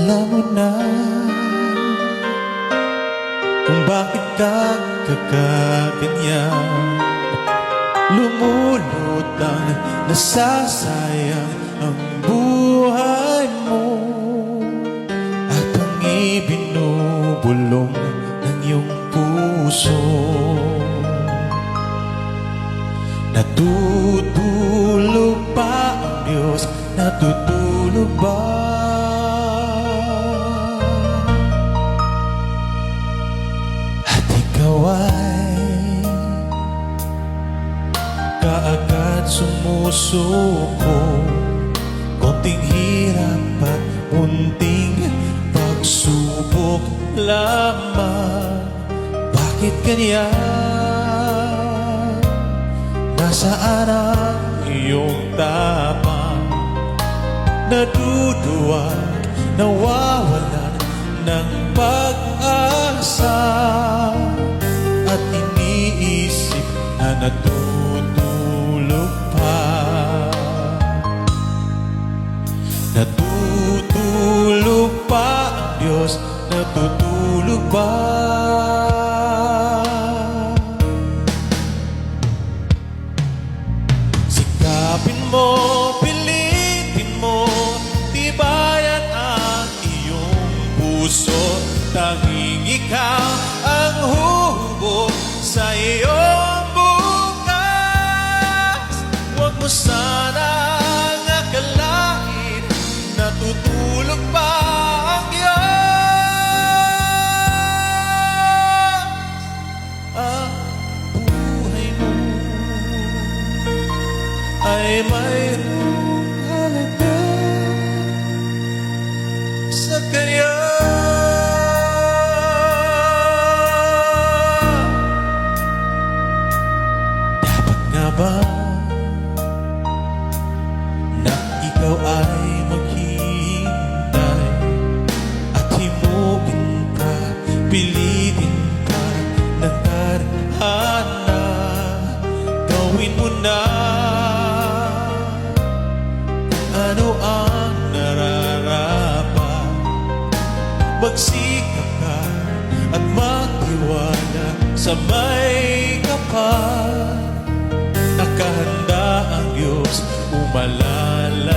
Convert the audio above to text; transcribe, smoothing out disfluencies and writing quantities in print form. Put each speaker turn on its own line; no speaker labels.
Alam mo na kung bakit ka kakaganyan. Lumulutang, nasasayang ang buhay mo, at ang ibinubulong ng iyong puso. Natutulog ba ang Diyos? Natutulog ba? At ikaw ay kaagad sumusuko. Konting hirap at munting pagsubok lamang. Bakit ganyan? Nasaan ang iyong tapang? Naduduwag, nawawalan ng pag-asa, at iniisip na natutulog pa. Natutulog pa ang Diyos? Natutulog ba? Sikapin mo, pilitin mo, tibayan ang iyong puso. Tanging ikaw ang hubog sa iyong bukas. Huwag mo sanang akalain natutulog pa ang Diyos. Ang buhay mo ay mayroong halaga sa Kanya. Dapat nga ba na ikaw ay maghihintay at himukin ka, pilitin ka ng tadhana? Gawin mo na kung ano ang nararapat. Magsikap ka at magtiwala sa may kapal. Nakahanda ang Diyos umalala